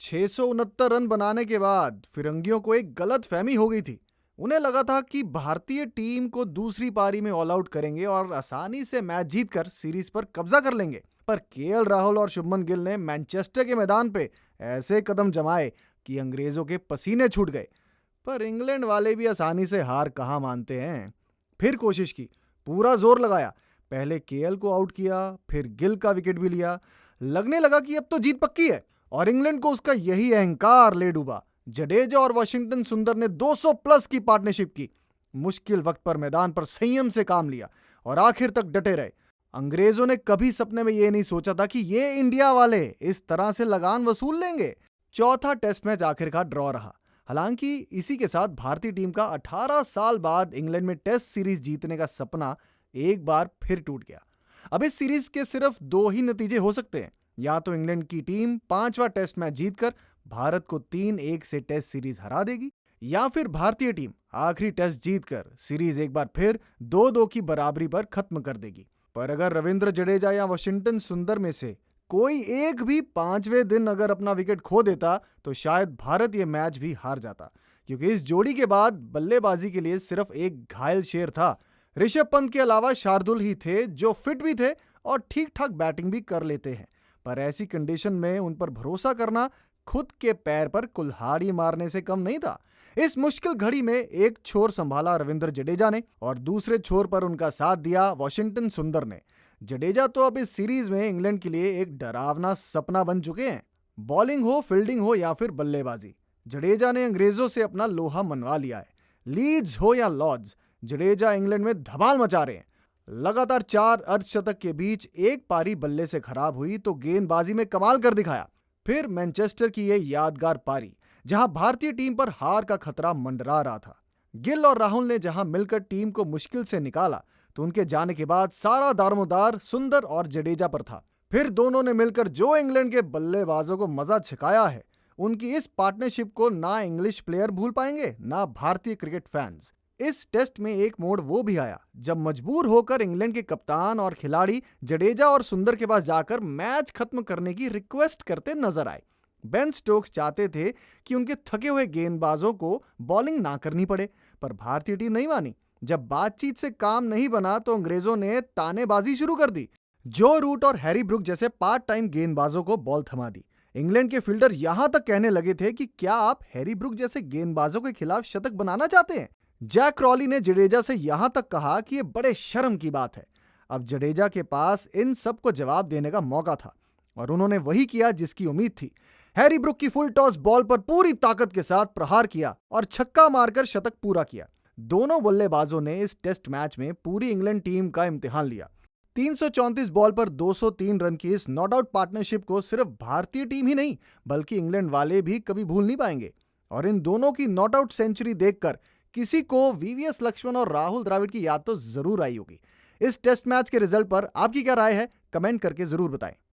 669 run बनाने के बाद फिरंगियों को एक गलत फहमी हो गई थी। उन्हें लगा था कि भारतीय टीम को दूसरी पारी में ऑल आउट करेंगे और आसानी से मैच जीतकर सीरीज पर कब्जा कर लेंगे। पर केएल राहुल और शुभमन गिल ने मैनचेस्टर के मैदान पे ऐसे कदम जमाए कि अंग्रेजों के पसीने छूट गए। पर इंग्लैंड वाले भी आसानी से हार कहाँ मानते हैं। फिर कोशिश की, पूरा जोर लगाया, पहले केएल को आउट किया, फिर गिल का विकेट भी लिया। लगने लगा कि अब तो जीत पक्की है और इंग्लैंड को उसका यही अहंकार ले डूबा। जडेजा और वॉशिंगटन सुंदर ने 200 प्लस की पार्टनरशिप की। मुश्किल वक्त पर मैदान पर संयम से काम लिया और आखिर तक डटे रहे। अंग्रेजों ने कभी सपने में यह नहीं सोचा था कि ये इंडिया वाले इस तरह से लगान वसूल लेंगे। चौथा टेस्ट मैच आखिरकार ड्रॉ रहा। हालांकि इसी के साथ भारतीय टीम का 18 साल बाद इंग्लैंड में टेस्ट सीरीज जीतने का सपना एक बार फिर टूट गया। अब इस सीरीज के सिर्फ दो ही नतीजे हो सकते हैं। या तो इंग्लैंड की टीम पांचवा टेस्ट मैच जीतकर भारत को 3-1 से टेस्ट सीरीज हरा देगी, या फिर भारतीय टीम आखिरी टेस्ट जीतकर सीरीज एक बार फिर 2-2 की बराबरी पर खत्म कर देगी। पर अगर रविंद्र जडेजा या वॉशिंगटन सुंदर में से कोई एक भी पांचवें दिन अगर अपना विकेट खो देता तो शायद भारत ये मैच भी हार जाता, क्योंकि इस जोड़ी के बाद बल्लेबाजी के लिए सिर्फ एक घायल शेर था। ऋषभ पंत के अलावा शार्दुल ही थे जो फिट भी थे और ठीक ठाक बैटिंग भी कर लेते हैं। पर ऐसी कंडीशन में उन पर भरोसा करना खुद के पैर पर कुल्हाड़ी मारने से कम नहीं था। इस मुश्किल घड़ी में एक छोर संभाला रविंद्र जडेजा ने और दूसरे छोर पर उनका साथ दिया वॉशिंगटन सुंदर ने। जडेजा तो अब इस सीरीज में इंग्लैंड के लिए एक डरावना सपना बन चुके हैं। बॉलिंग हो, फील्डिंग हो या फिर बल्लेबाजी, जडेजा ने अंग्रेजों से अपना लोहा मनवा लिया है। लीड्स हो या लॉर्ड्स, जडेजा इंग्लैंड में धमाल मचा रहे हैं। लगातार 4 अर्धशतक के बीच एक पारी बल्ले से खराब हुई तो गेंदबाजी में कमाल कर दिखाया। फिर मैनचेस्टर की यह यादगार पारी जहां भारतीय टीम पर हार का खतरा मंडरा रहा था। गिल और राहुल ने जहां मिलकर टीम को मुश्किल से निकाला तो उनके जाने के बाद सारा दारोमदार सुंदर और जडेजा पर था। फिर दोनों ने मिलकर जो इंग्लैंड के बल्लेबाजों को मजा छिकाया है, उनकी इस पार्टनरशिप को ना इंग्लिश प्लेयर भूल पाएंगे ना भारतीय क्रिकेट फैंस। इस टेस्ट में एक मोड़ वो भी आया जब मजबूर होकर इंग्लैंड के कप्तान और खिलाड़ी जडेजा और सुंदर के पास जाकर मैच खत्म करने की रिक्वेस्ट करते नजर आए। बेन स्टोक्स चाहते थे कि उनके थके हुए गेंदबाजों को बॉलिंग ना करनी पड़े, पर भारतीय टीम नहीं मानी। जब बातचीत से काम नहीं बना तो अंग्रेजों ने तानेबाजी शुरू कर दी। जो रूट और हैरी ब्रुक जैसे पार्ट टाइम गेंदबाजों को बॉल थमा दी। इंग्लैंड के फील्डर यहां तक कहने लगे थे कि क्या आप हैरी ब्रुक जैसे गेंदबाजों के खिलाफ शतक बनाना चाहते हैं। जैक क्रॉली ने जडेजा से यहां तक कहा कि यह बड़े शर्म की बात है। अब जडेजा के पास इन सब को जवाब देने का मौका था और उन्होंने वही किया जिसकी उम्मीद थी। हैरी ब्रुक की फुल टॉस बॉल पर पूरी ताकत के साथ प्रहार किया और छक्का मारकर शतक पूरा किया। दोनों बल्लेबाजों ने इस टेस्ट मैच में पूरी इंग्लैंड टीम का इम्तिहान लिया। 334 बॉल पर 203 रन की इस नॉट आउट पार्टनरशिप को सिर्फ भारतीय टीम ही नहीं बल्कि इंग्लैंड वाले भी कभी भूल नहीं पाएंगे। और इन दोनों की नॉट आउट सेंचुरी देखकर किसी को वीवीएस लक्ष्मण और राहुल द्रविड़ की याद तो जरूर आई होगी। इस टेस्ट मैच के रिजल्ट पर आपकी क्या राय है, कमेंट करके जरूर बताएं।